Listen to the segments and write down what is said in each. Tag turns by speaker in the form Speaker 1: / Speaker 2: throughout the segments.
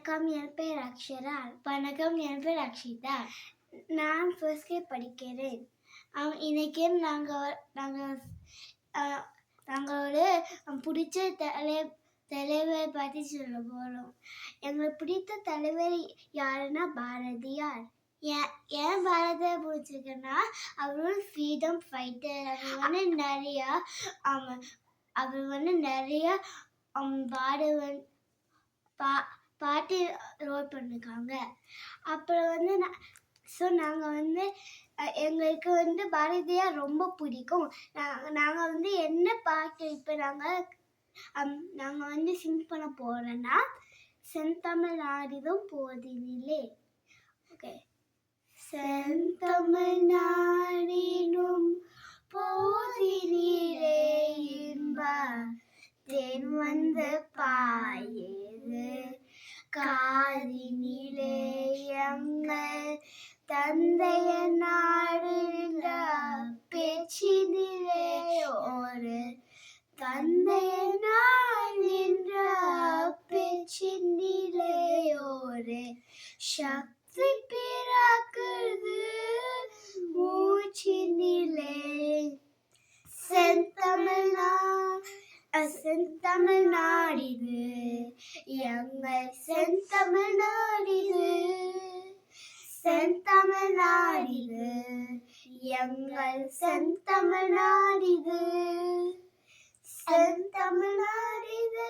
Speaker 1: வணக்கம், என் பேர் அக்ஷரா. வணக்கம், என் பேர் அக்ஷிதா. நான் ஃபர்ஸ்ட் கிரேட் படிக்கிறேன். இன்னைக்கு நாங்களோட பிடிச்ச தலைவர் பற்றி சொல்ல போகிறோம். எங்களுக்கு பிடித்த தலைவர் யாருன்னா பாரதியார். ஏன் பாரதியார் பிடிச்சிருக்குன்னா அவர் ஃப்ரீடம் ஃபைட்டர். அவர் நிறைய பாட்டு ரோல் பண்ணிருக்காங்க. அப்புறம் நாங்கள் எங்களுக்கு பாரதியார் ரொம்ப பிடிக்கும். நாங்கள் என்ன பாட்டு இப்போ நாங்கள் சிங் பண்ண போகிறோன்னா செந்தமிழ் நாடிதும் போதினிலே. ஓகே. செந்தமிழ் நாடினும் போதினிலே தேன் வந்து பாயேது காதினிலே எங்கள் தந்தைய நாடுகின்ற பேச்சினிலே ஒரு தந்தைய நாடுகின்ற பேச்சினிலே ஒரு சக்தி பிறக்குது மூச்சினிலே. செந்தமிழ் நாடிது எங்கள் செந்தமிழ் நாடிது. செந்தமிழ் நாடிது எங்கள் செந்தமிழ் நாடிது. செந்தமிழ் நாடிது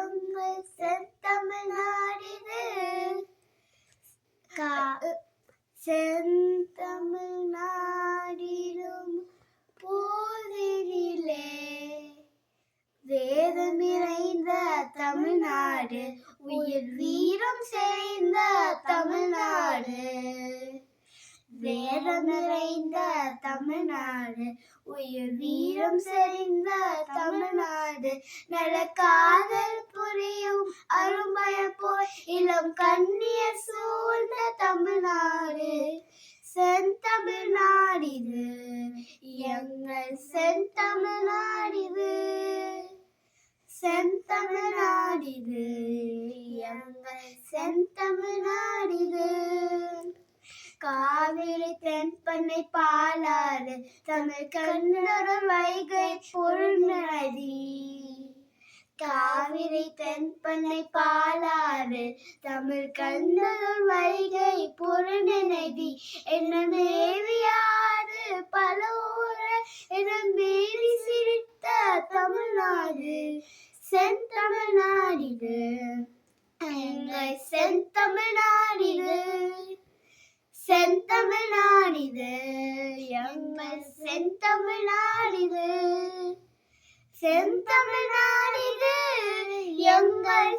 Speaker 1: எங்கள் செந்தமிழ் நாடிது. செந்தமிழ் நாடிடும் போதினிலே வேதம் நிறைந்த தமிழ்நாடு உயிர் வீரம் செய்த தமிழ்நாடு. வேதம் நிறைந்த தமிழ்நாடு உயிர் வீரம் செய்த தமிழ்நாடு. நல்ல காதல் புரியும் அரும்பயம் போய் இளம் கண்ணியர் சூழ்ந்த தமிழ்நாடு. செந்தமிழ் நாடிது எங்கள் செந்தமிழ் நாடிது. செந்தமிழ் நாடிது எங்கள் செந்தமிழ் நாடிது. காவிரி தென்பண்ணை பாலாறு தமிழ் கண்ணூர் வைகை பொருநதி. காவிரி தென்பண்ணை பாலாறு தமிழ் கண்ணூர் வைகை பொருநதி. என்ன மேவியாறு பல ஊர என மேவி சிரித்த தமிழ்நாடு. செந்தமிழ் நாடிது எங்கள் செந்தமிழ் நாடிது. செந்தமிழ் நாடிது எங்கள் செந்தமிழ் நாடிது. செந்தமிழ் நாடிது எங்கள்